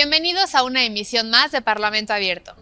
Bienvenidos a una emisión más de Parlamento Abierto.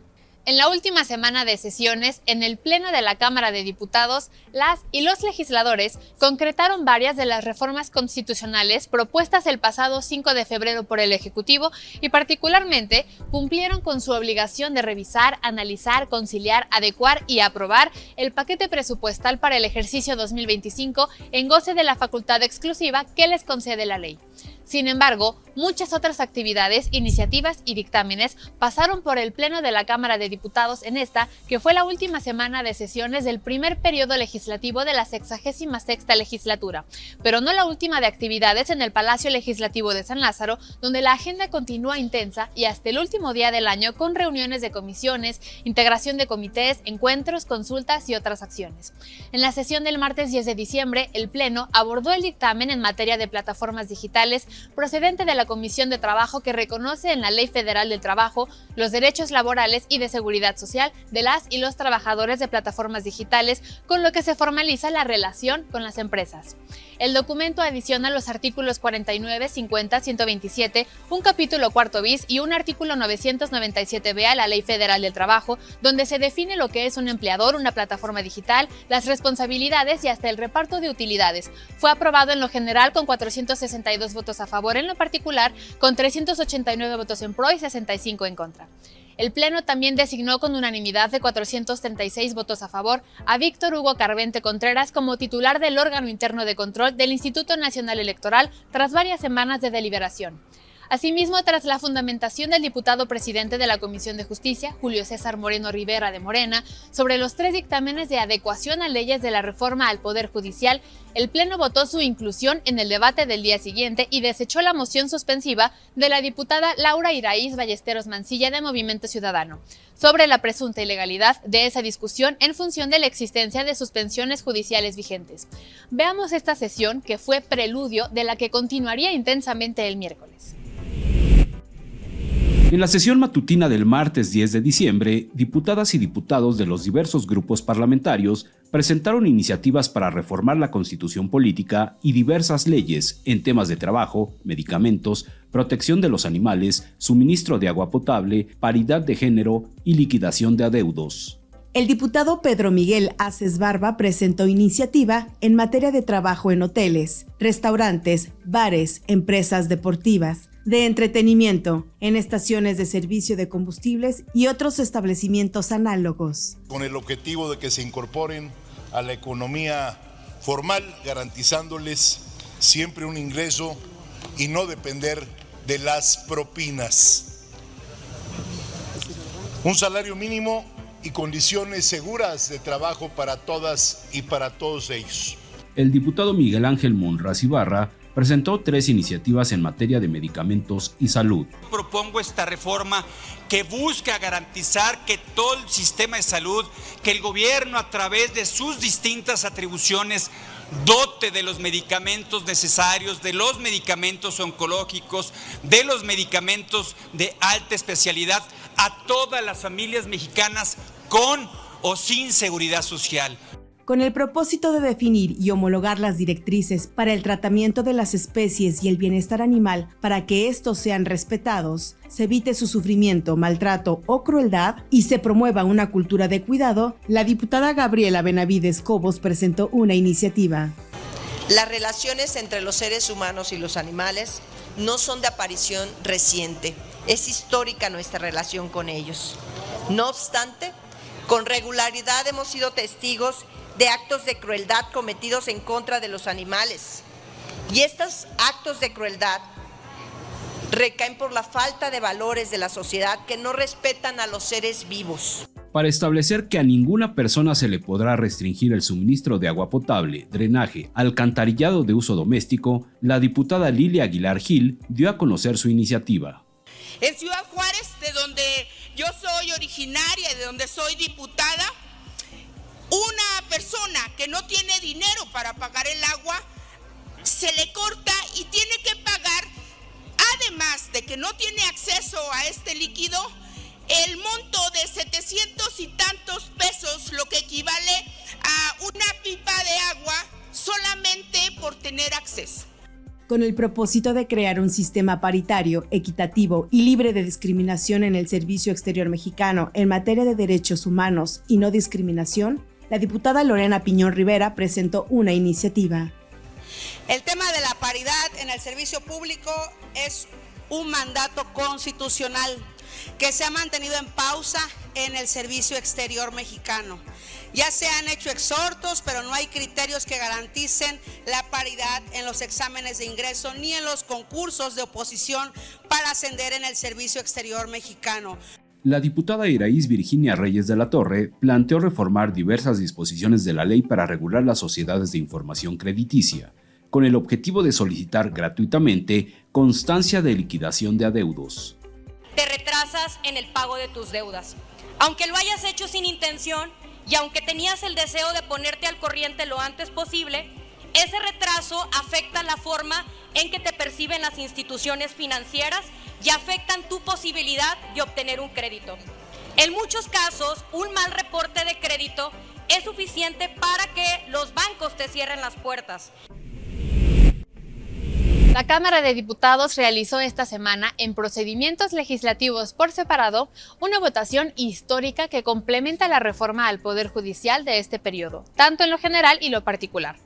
En la última semana de sesiones, en el Pleno de la Cámara de Diputados, las y los legisladores concretaron varias de las reformas constitucionales propuestas el pasado 5 de febrero por el Ejecutivo y particularmente cumplieron con su obligación de revisar, analizar, conciliar, adecuar y aprobar el paquete presupuestal para el ejercicio 2025 en goce de la facultad exclusiva que les concede la ley. Sin embargo, muchas otras actividades, iniciativas y dictámenes pasaron por el Pleno de la Cámara de Diputados en esta, que fue la última semana de sesiones del primer periodo legislativo de la 66ª legislatura, pero no la última de actividades en el Palacio Legislativo de San Lázaro, donde la agenda continúa intensa y hasta el último día del año con reuniones de comisiones, integración de comités, encuentros, consultas y otras acciones. En la sesión del martes 10 de diciembre, el Pleno abordó el dictamen en materia de plataformas digitales procedente de la Comisión de Trabajo, que reconoce en la Ley Federal del Trabajo los derechos laborales y de seguridad social de las y los trabajadores de plataformas digitales, con lo que se formaliza la relación con las empresas. El documento adiciona los artículos 49, 50, 127, un capítulo cuarto bis y un artículo 997b a la Ley Federal del Trabajo, donde se define lo que es un empleador, una plataforma digital, las responsabilidades y hasta el reparto de utilidades. Fue aprobado en lo general con 462 votos a favor, en lo particular con 389 votos en pro y 65 en contra. El Pleno también designó con unanimidad de 436 votos a favor a Víctor Hugo Carvente Contreras como titular del órgano interno de control del Instituto Nacional Electoral tras varias semanas de deliberación. Asimismo, tras la fundamentación del diputado presidente de la Comisión de Justicia, Julio César Moreno Rivera de Morena, sobre los 3 dictámenes de adecuación a leyes de la reforma al Poder Judicial, el Pleno votó su inclusión en el debate del día siguiente y desechó la moción suspensiva de la diputada Laura Iraíz Ballesteros Mancilla de Movimiento Ciudadano sobre la presunta ilegalidad de esa discusión en función de la existencia de suspensiones judiciales vigentes. Veamos esta sesión, que fue preludio de la que continuaría intensamente el miércoles. En la sesión matutina del martes 10 de diciembre, diputadas y diputados de los diversos grupos parlamentarios presentaron iniciativas para reformar la Constitución política y diversas leyes en temas de trabajo, medicamentos, protección de los animales, suministro de agua potable, paridad de género y liquidación de adeudos. El diputado Pedro Miguel Aces Barba presentó iniciativa en materia de trabajo en hoteles, restaurantes, bares, empresas deportivas, de entretenimiento, en estaciones de servicio de combustibles y otros establecimientos análogos. Con el objetivo de que se incorporen a la economía formal, garantizándoles siempre un ingreso y no depender de las propinas. Un salario mínimo y condiciones seguras de trabajo para todas y para todos ellos. El diputado Miguel Ángel Monraz Ibarra presentó 3 iniciativas en materia de medicamentos y salud. Propongo esta reforma que busca garantizar que todo el sistema de salud, que el gobierno a través de sus distintas atribuciones dote de los medicamentos necesarios, de los medicamentos oncológicos, de los medicamentos de alta especialidad a todas las familias mexicanas con o sin seguridad social. Con el propósito de definir y homologar las directrices para el tratamiento de las especies y el bienestar animal para que estos sean respetados, se evite su sufrimiento, maltrato o crueldad y se promueva una cultura de cuidado, la diputada Gabriela Benavides Cobos presentó una iniciativa. Las relaciones entre los seres humanos y los animales no son de aparición reciente, es histórica nuestra relación con ellos. No obstante, con regularidad hemos sido testigos de actos de crueldad cometidos en contra de los animales. Y estos actos de crueldad recaen por la falta de valores de la sociedad que no respetan a los seres vivos. Para establecer que a ninguna persona se le podrá restringir el suministro de agua potable, drenaje, alcantarillado de uso doméstico, la diputada Lilia Aguilar Gil dio a conocer su iniciativa. En Ciudad Juárez, de donde yo soy originaria y de donde soy diputada, una persona que no tiene dinero para pagar el agua, se le corta y tiene que pagar, además de que no tiene acceso a este líquido, el monto de 700 y tantos pesos, lo que equivale a una pipa de agua solamente por tener acceso. Con el propósito de crear un sistema paritario, equitativo y libre de discriminación en el Servicio Exterior Mexicano en materia de derechos humanos y no discriminación, la diputada Lorena Piñón Rivera presentó una iniciativa. El tema de la paridad en el servicio público es un mandato constitucional que se ha mantenido en pausa en el Servicio Exterior Mexicano. Ya se han hecho exhortos, pero no hay criterios que garanticen la paridad en los exámenes de ingreso ni en los concursos de oposición para ascender en el Servicio Exterior Mexicano. La diputada Iraís Virginia Reyes de la Torre planteó reformar diversas disposiciones de la ley para regular las sociedades de información crediticia, con el objetivo de solicitar gratuitamente constancia de liquidación de adeudos. Te retrasas en el pago de tus deudas. Aunque lo hayas hecho sin intención y aunque tenías el deseo de ponerte al corriente lo antes posible, ese retraso afecta la forma en que te perciben las instituciones financieras y afectan tu posibilidad de obtener un crédito. En muchos casos, un mal reporte de crédito es suficiente para que los bancos te cierren las puertas. La Cámara de Diputados realizó esta semana, en procedimientos legislativos por separado, una votación histórica que complementa la reforma al Poder Judicial de este periodo, tanto en lo general y lo particular.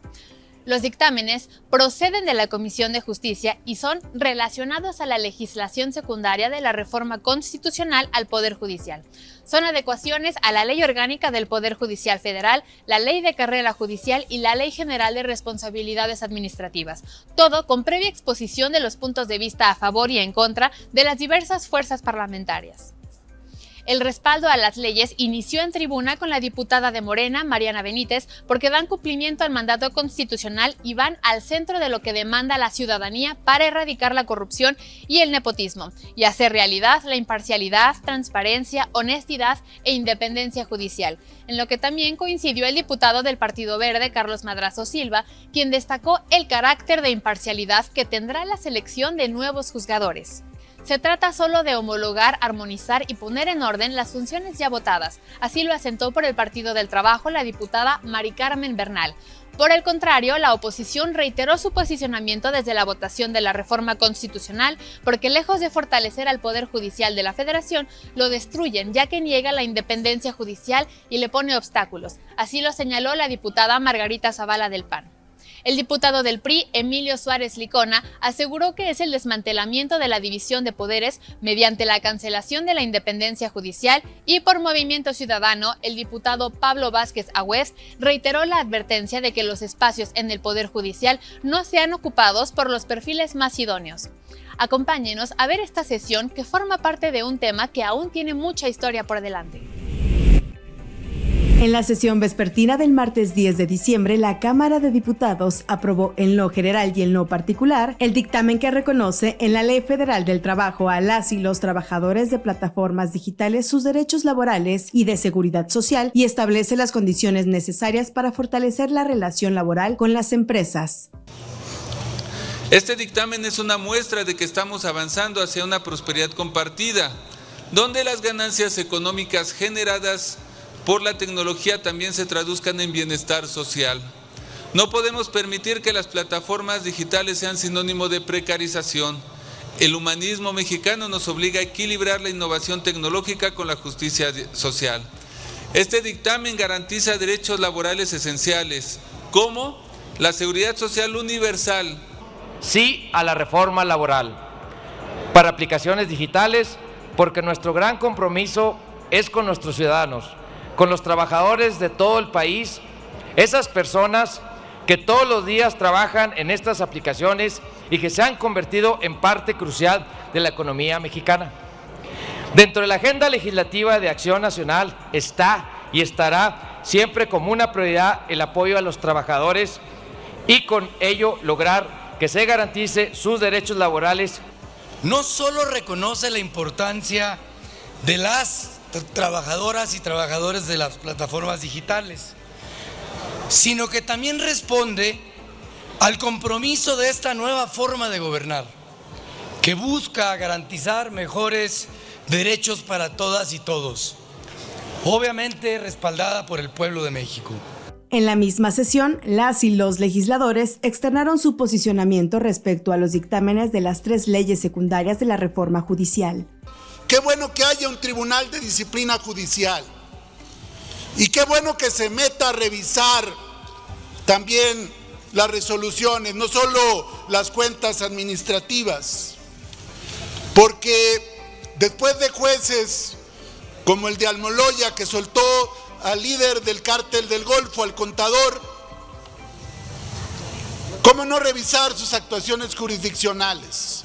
Los dictámenes proceden de la Comisión de Justicia y son relacionados a la legislación secundaria de la reforma constitucional al Poder Judicial. Son adecuaciones a la Ley Orgánica del Poder Judicial Federal, la Ley de Carrera Judicial y la Ley General de Responsabilidades Administrativas, todo con previa exposición de los puntos de vista a favor y en contra de las diversas fuerzas parlamentarias. El respaldo a las leyes inició en tribuna con la diputada de Morena, Mariana Benítez, porque dan cumplimiento al mandato constitucional y van al centro de lo que demanda la ciudadanía para erradicar la corrupción y el nepotismo, y hacer realidad la imparcialidad, transparencia, honestidad e independencia judicial, en lo que también coincidió el diputado del Partido Verde, Carlos Madrazo Silva, quien destacó el carácter de imparcialidad que tendrá la selección de nuevos juzgadores. Se trata solo de homologar, armonizar y poner en orden las funciones ya votadas. Así lo asentó por el Partido del Trabajo la diputada Mari Carmen Bernal. Por el contrario, la oposición reiteró su posicionamiento desde la votación de la reforma constitucional porque lejos de fortalecer al Poder Judicial de la Federación, lo destruyen ya que niega la independencia judicial y le pone obstáculos. Así lo señaló la diputada Margarita Zavala del PAN. El diputado del PRI, Emilio Suárez Licona, aseguró que es el desmantelamiento de la división de poderes mediante la cancelación de la independencia judicial y por Movimiento Ciudadano, el diputado Pablo Vázquez Agüez reiteró la advertencia de que los espacios en el Poder Judicial no sean ocupados por los perfiles más idóneos. Acompáñenos a ver esta sesión que forma parte de un tema que aún tiene mucha historia por delante. En la sesión vespertina del martes 10 de diciembre, la Cámara de Diputados aprobó en lo general y en lo particular el dictamen que reconoce en la Ley Federal del Trabajo a las y los trabajadores de plataformas digitales sus derechos laborales y de seguridad social y establece las condiciones necesarias para fortalecer la relación laboral con las empresas. Este dictamen es una muestra de que estamos avanzando hacia una prosperidad compartida, donde las ganancias económicas generadas por la tecnología también se traduzcan en bienestar social. No podemos permitir que las plataformas digitales sean sinónimo de precarización. El humanismo mexicano nos obliga a equilibrar la innovación tecnológica con la justicia social. Este dictamen garantiza derechos laborales esenciales, como la seguridad social universal. Sí a la reforma laboral para aplicaciones digitales, porque nuestro gran compromiso es con nuestros ciudadanos, con los trabajadores de todo el país, esas personas que todos los días trabajan en estas aplicaciones y que se han convertido en parte crucial de la economía mexicana. Dentro de la agenda legislativa de Acción Nacional está y estará siempre como una prioridad el apoyo a los trabajadores y con ello lograr que se garantice sus derechos laborales. No solo reconoce la importancia de las trabajadoras y trabajadores de las plataformas digitales, sino que también responde al compromiso de esta nueva forma de gobernar, que busca garantizar mejores derechos para todas y todos, obviamente respaldada por el pueblo de México. En la misma sesión, las y los legisladores externaron su posicionamiento respecto a los dictámenes de las 3 leyes secundarias de la reforma judicial. Qué bueno que haya un tribunal de disciplina judicial y qué bueno que se meta a revisar también las resoluciones, no solo las cuentas administrativas, porque después de jueces como el de Almoloya, que soltó al líder del cártel del Golfo, al Contador, ¿cómo no revisar sus actuaciones jurisdiccionales?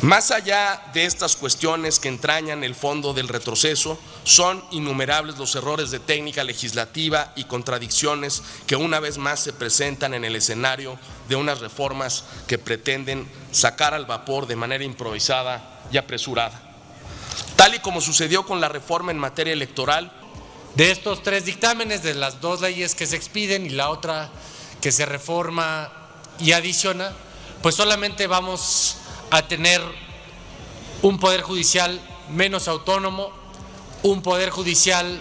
Más allá de estas cuestiones que entrañan el fondo del retroceso, son innumerables los errores de técnica legislativa y contradicciones que una vez más se presentan en el escenario de unas reformas que pretenden sacar al vapor de manera improvisada y apresurada. Tal y como sucedió con la reforma en materia electoral. De estos 3 dictámenes, de las 2 leyes que se expiden y la otra que se reforma y adiciona, pues solamente vamos a tener un poder judicial menos autónomo, un poder judicial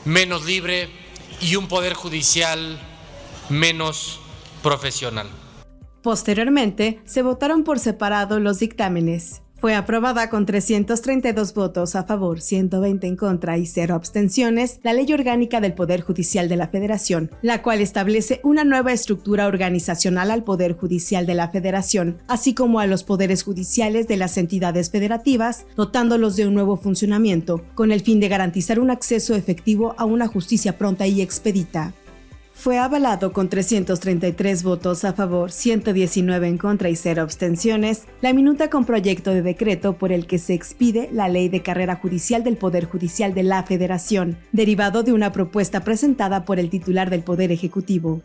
menos libre y un poder judicial menos profesional. Posteriormente, se votaron por separado los dictámenes. Fue aprobada con 332 votos a favor, 120 en contra y 0 abstenciones la Ley Orgánica del Poder Judicial de la Federación, la cual establece una nueva estructura organizacional al Poder Judicial de la Federación, así como a los poderes judiciales de las entidades federativas, dotándolos de un nuevo funcionamiento, con el fin de garantizar un acceso efectivo a una justicia pronta y expedita. Fue avalado con 333 votos a favor, 119 en contra y 0 abstenciones, la minuta con proyecto de decreto por el que se expide la Ley de Carrera Judicial del Poder Judicial de la Federación, derivado de una propuesta presentada por el titular del Poder Ejecutivo.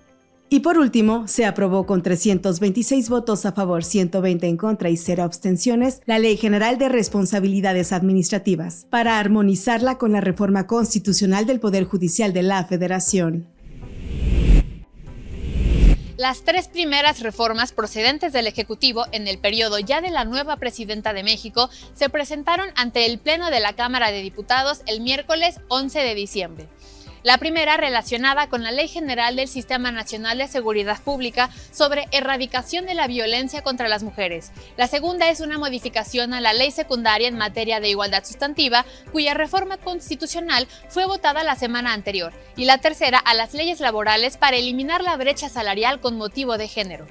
Y por último, se aprobó con 326 votos a favor, 120 en contra y 0 abstenciones, la Ley General de Responsabilidades Administrativas, para armonizarla con la reforma constitucional del Poder Judicial de la Federación. Las 3 primeras reformas procedentes del Ejecutivo en el periodo ya de la nueva presidenta de México se presentaron ante el Pleno de la Cámara de Diputados el miércoles 11 de diciembre. La primera relacionada con la Ley General del Sistema Nacional de Seguridad Pública sobre erradicación de la violencia contra las mujeres. La segunda es una modificación a la Ley Secundaria en materia de igualdad sustantiva, cuya reforma constitucional fue votada la semana anterior. Y la tercera a las leyes laborales para eliminar la brecha salarial con motivo de género.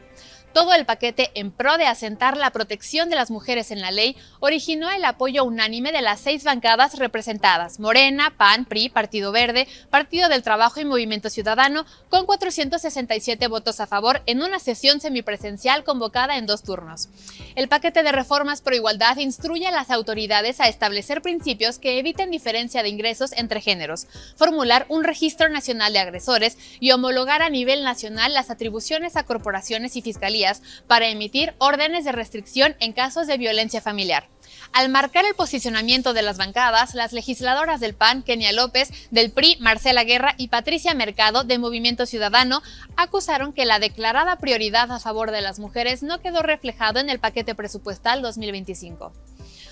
Todo el paquete en pro de asentar la protección de las mujeres en la ley originó el apoyo unánime de las 6 bancadas representadas: Morena, PAN, PRI, Partido Verde, Partido del Trabajo y Movimiento Ciudadano, con 467 votos a favor en una sesión semipresencial convocada en 2 turnos. El paquete de reformas pro igualdad instruye a las autoridades a establecer principios que eviten diferencia de ingresos entre géneros, formular un registro nacional de agresores y homologar a nivel nacional las atribuciones a corporaciones y fiscalías para emitir órdenes de restricción en casos de violencia familiar. Al marcar el posicionamiento de las bancadas, las legisladoras del PAN, Kenia López, del PRI, Marcela Guerra y Patricia Mercado, de Movimiento Ciudadano, acusaron que la declarada prioridad a favor de las mujeres no quedó reflejado en el paquete presupuestal 2025.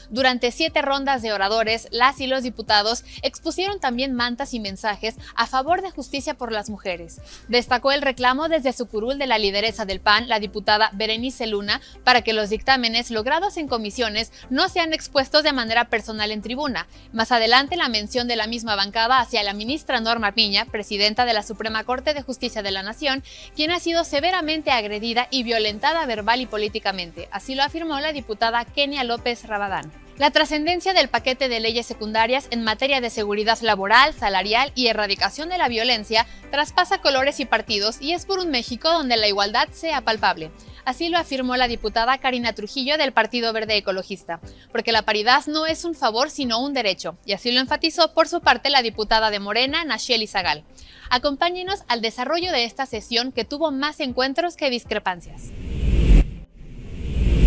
Durante 7 rondas de oradores, las y los diputados expusieron también mantas y mensajes a favor de justicia por las mujeres. Destacó el reclamo desde su curul de la lideresa del PAN, la diputada Berenice Luna, para que los dictámenes logrados en comisiones no sean expuestos de manera personal en tribuna. Más adelante, la mención de la misma bancada hacia la ministra Norma Piña, presidenta de la Suprema Corte de Justicia de la Nación, quien ha sido severamente agredida y violentada verbal y políticamente. Así lo afirmó la diputada Kenia López Rabadán. La trascendencia del paquete de leyes secundarias en materia de seguridad laboral, salarial y erradicación de la violencia traspasa colores y partidos y es por un México donde la igualdad sea palpable. Así lo afirmó la diputada Karina Trujillo del Partido Verde Ecologista, porque la paridad no es un favor sino un derecho, y así lo enfatizó por su parte la diputada de Morena, Nacheli Zagal. Acompáñenos al desarrollo de esta sesión que tuvo más encuentros que discrepancias.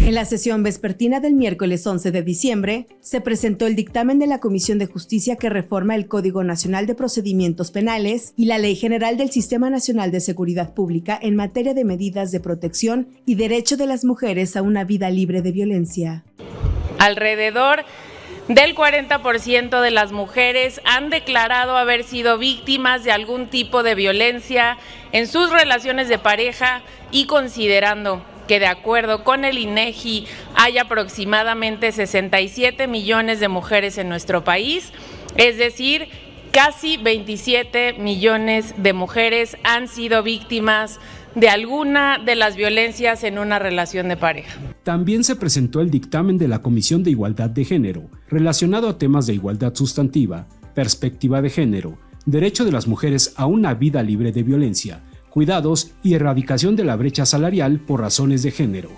En la sesión vespertina del miércoles 11 de diciembre, se presentó el dictamen de la Comisión de Justicia que reforma el Código Nacional de Procedimientos Penales y la Ley General del Sistema Nacional de Seguridad Pública en materia de medidas de protección y derecho de las mujeres a una vida libre de violencia. Alrededor del 40% de las mujeres han declarado haber sido víctimas de algún tipo de violencia en sus relaciones de pareja y considerando que de acuerdo con el INEGI hay aproximadamente 67 millones de mujeres en nuestro país, es decir, casi 27 millones de mujeres han sido víctimas de alguna de las violencias en una relación de pareja. También se presentó el dictamen de la Comisión de Igualdad de Género, relacionado a temas de igualdad sustantiva, perspectiva de género, derecho de las mujeres a una vida libre de violencia, cuidados y erradicación de la brecha salarial por razones de género.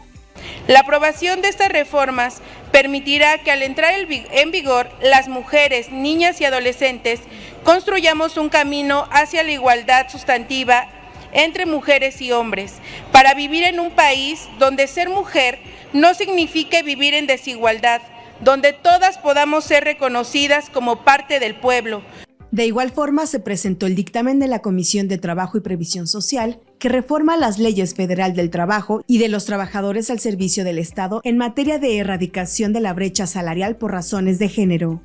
La aprobación de estas reformas permitirá que al entrar en vigor las mujeres, niñas y adolescentes construyamos un camino hacia la igualdad sustantiva entre mujeres y hombres, para vivir en un país donde ser mujer no signifique vivir en desigualdad, donde todas podamos ser reconocidas como parte del pueblo. De igual forma, se presentó el dictamen de la Comisión de Trabajo y Previsión Social, que reforma las leyes federal del trabajo y de los trabajadores al servicio del Estado en materia de erradicación de la brecha salarial por razones de género.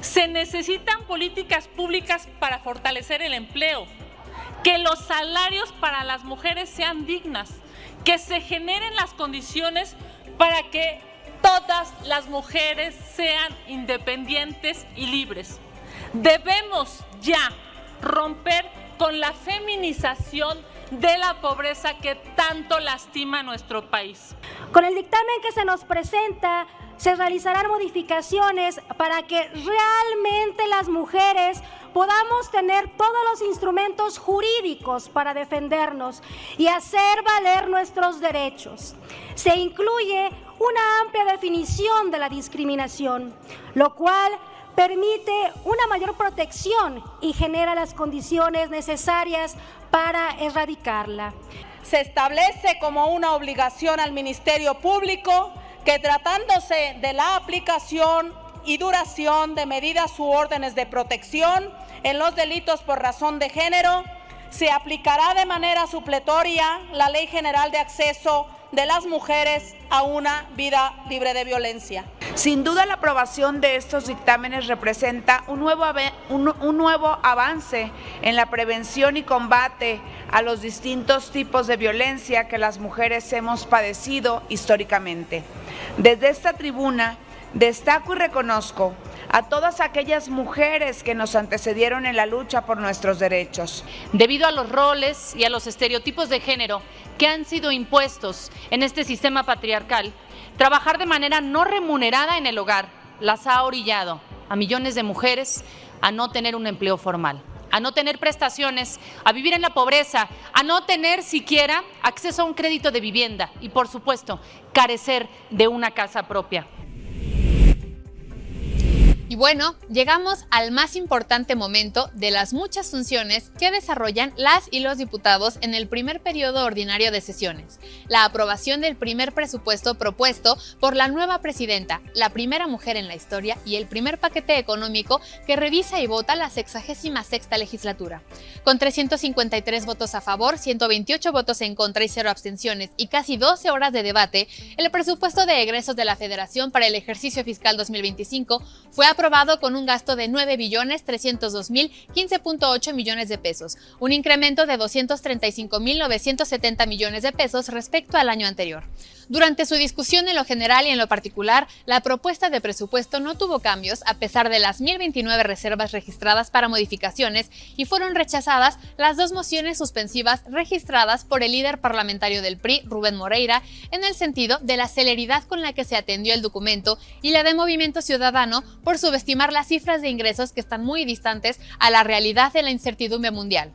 Se necesitan políticas públicas para fortalecer el empleo, que los salarios para las mujeres sean dignas, que se generen las condiciones para que todas las mujeres sean independientes y libres. Debemos ya romper con la feminización de la pobreza que tanto lastima a nuestro país. Con el dictamen que se nos presenta, se realizarán modificaciones para que realmente las mujeres podamos tener todos los instrumentos jurídicos para defendernos y hacer valer nuestros derechos. Se incluye una amplia definición de la discriminación, lo cual permite una mayor protección y genera las condiciones necesarias para erradicarla. Se establece como una obligación al Ministerio Público que tratándose de la aplicación y duración de medidas u órdenes de protección en los delitos por razón de género, se aplicará de manera supletoria la Ley General de Acceso de las Mujeres a una vida libre de violencia. Sin duda, la aprobación de estos dictámenes representa un nuevo avance en la prevención y combate a los distintos tipos de violencia que las mujeres hemos padecido históricamente. Desde esta tribuna, destaco y reconozco a todas aquellas mujeres que nos antecedieron en la lucha por nuestros derechos. Debido a los roles y a los estereotipos de género que han sido impuestos en este sistema patriarcal, trabajar de manera no remunerada en el hogar las ha orillado a millones de mujeres a no tener un empleo formal, a no tener prestaciones, a vivir en la pobreza, a no tener siquiera acceso a un crédito de vivienda y, por supuesto, carecer de una casa propia. Y bueno, llegamos al más importante momento de las muchas funciones que desarrollan las y los diputados en el primer periodo ordinario de sesiones, la aprobación del primer presupuesto propuesto por la nueva presidenta, la primera mujer en la historia y el primer paquete económico que revisa y vota la 66ª legislatura. Con 353 votos a favor, 128 votos en contra y 0 abstenciones y casi 12 horas de debate, el presupuesto de egresos de la Federación para el ejercicio fiscal 2025 fue aprobado con un gasto de 9.302.015.8 millones de pesos, un incremento de 235.970 millones de pesos respecto al año anterior. Durante su discusión en lo general y en lo particular, la propuesta de presupuesto no tuvo cambios a pesar de las 1.029 reservas registradas para modificaciones y fueron rechazadas las 2 mociones suspensivas registradas por el líder parlamentario del PRI, Rubén Moreira, en el sentido de la celeridad con la que se atendió el documento y la de Movimiento Ciudadano por subestimar las cifras de ingresos que están muy distantes a la realidad de la incertidumbre mundial.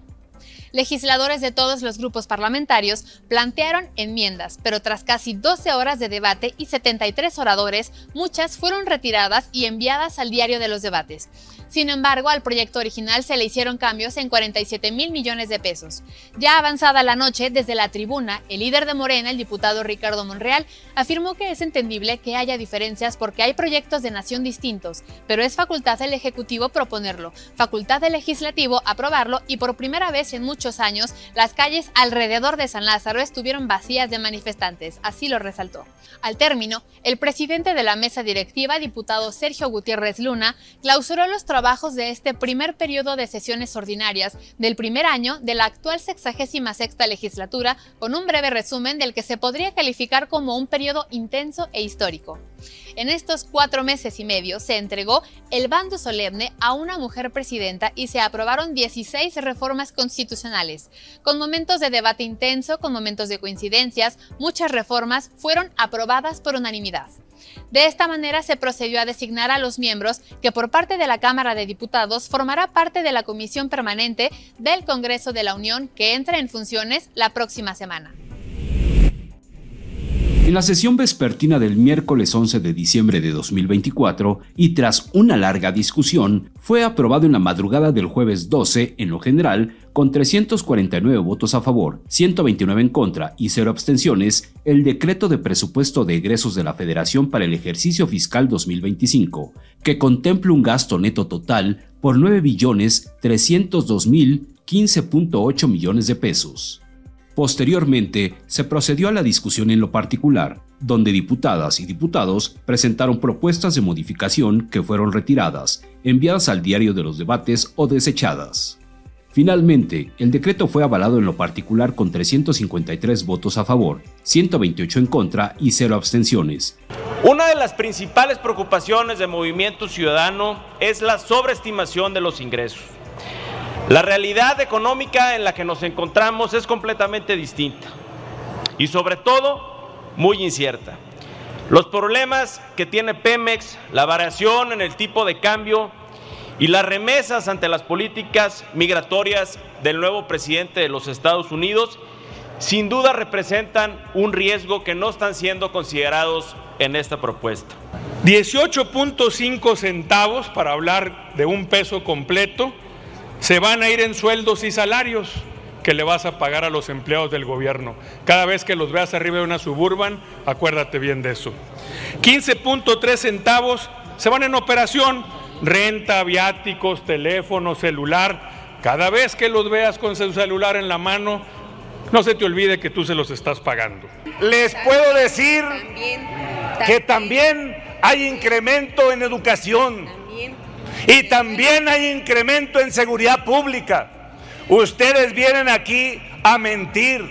Legisladores de todos los grupos parlamentarios plantearon enmiendas, pero tras casi 12 horas de debate y 73 oradores, muchas fueron retiradas y enviadas al diario de los debates. Sin embargo, al proyecto original se le hicieron cambios en 47.000 millones de pesos. Ya avanzada la noche, desde la tribuna, el líder de Morena, el diputado Ricardo Monreal, afirmó que es entendible que haya diferencias porque hay proyectos de nación distintos, pero es facultad del Ejecutivo proponerlo, facultad del Legislativo aprobarlo y por primera vez en muchos muchos años, las calles alrededor de San Lázaro estuvieron vacías de manifestantes, así lo resaltó. Al término, el presidente de la mesa directiva, diputado Sergio Gutiérrez Luna, clausuró los trabajos de este primer periodo de sesiones ordinarias del primer año de la actual 66ª legislatura, con un breve resumen del que se podría calificar como un periodo intenso e histórico. En estos 4 meses y medio se entregó el bando solemne a una mujer presidenta y se aprobaron 16 reformas constitucionales. Con momentos de debate intenso, con momentos de coincidencias, muchas reformas fueron aprobadas por unanimidad. De esta manera se procedió a designar a los miembros que por parte de la Cámara de Diputados formará parte de la Comisión Permanente del Congreso de la Unión, que entra en funciones la próxima semana. En la sesión vespertina del miércoles 11 de diciembre de 2024 y tras una larga discusión, fue aprobado en la madrugada del jueves 12 en lo general, con 349 votos a favor, 129 en contra y 0 abstenciones, el decreto de presupuesto de egresos de la Federación para el ejercicio fiscal 2025, que contempla un gasto neto total por 9.302.015.8 millones de pesos. Posteriormente, se procedió a la discusión en lo particular, donde diputadas y diputados presentaron propuestas de modificación que fueron retiradas, enviadas al diario de los debates o desechadas. Finalmente, el decreto fue avalado en lo particular con 353 votos a favor, 128 en contra y 0 abstenciones. Una de las principales preocupaciones del Movimiento Ciudadano es la sobreestimación de los ingresos. La realidad económica en la que nos encontramos es completamente distinta y sobre todo muy incierta. Los problemas que tiene Pemex, la variación en el tipo de cambio y las remesas ante las políticas migratorias del nuevo presidente de los Estados Unidos sin duda representan un riesgo que no están siendo considerados en esta propuesta. 18.5 centavos, para hablar de un peso completo, se van a ir en sueldos y salarios que le vas a pagar a los empleados del gobierno. Cada vez que los veas arriba de una Suburban, acuérdate bien de eso. 15.3 centavos se van en operación, renta, viáticos, teléfono, celular. Cada vez que los veas con su celular en la mano, no se te olvide que tú se los estás pagando. Les puedo decir que también hay incremento en educación. Y también hay incremento en seguridad pública. Ustedes vienen aquí a mentir.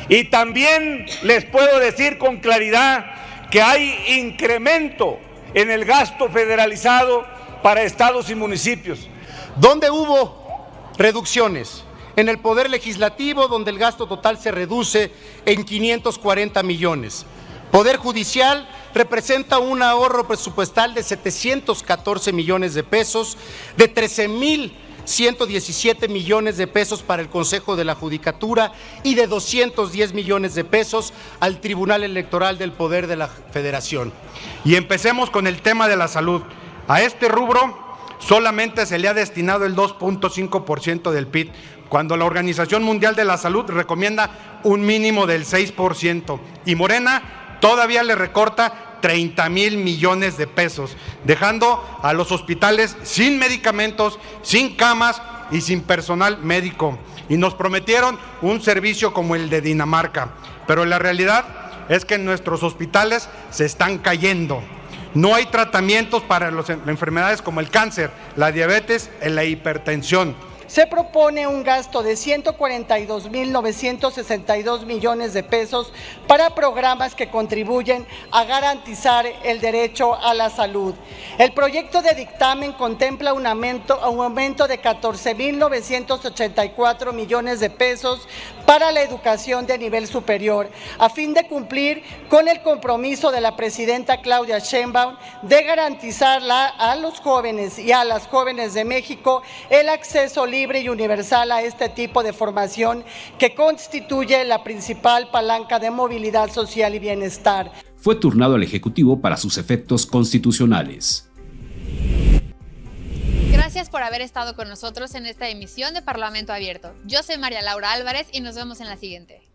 Y también les puedo decir con claridad que hay incremento en el gasto federalizado para estados y municipios. ¿Dónde hubo reducciones? En el Poder Legislativo, donde el gasto total se reduce en 540 millones. Poder Judicial representa un ahorro presupuestal de 714 millones de pesos, de 13.117 millones de pesos para el Consejo de la Judicatura y de 210 millones de pesos al Tribunal Electoral del Poder de la Federación. Y empecemos con el tema de la salud. A este rubro solamente se le ha destinado el 2.5% del PIB, cuando la Organización Mundial de la Salud recomienda un mínimo del 6%. Y Morena todavía le recorta 30,000 millones de pesos, dejando a los hospitales sin medicamentos, sin camas y sin personal médico. Y nos prometieron un servicio como el de Dinamarca, pero la realidad es que nuestros hospitales se están cayendo. No hay tratamientos para las enfermedades como el cáncer, la diabetes y la hipertensión. Se propone un gasto de 142.962 millones de pesos para programas que contribuyen a garantizar el derecho a la salud. El proyecto de dictamen contempla un aumento de 14.984 millones de pesos para la educación de nivel superior, a fin de cumplir con el compromiso de la presidenta Claudia Sheinbaum de garantizar a los jóvenes y a las jóvenes de México el acceso libre y universal a este tipo de formación que constituye la principal palanca de movilidad social y bienestar. Fue turnado al Ejecutivo para sus efectos constitucionales. Gracias por haber estado con nosotros en esta emisión de Parlamento Abierto. Yo soy María Laura Álvarez y nos vemos en la siguiente.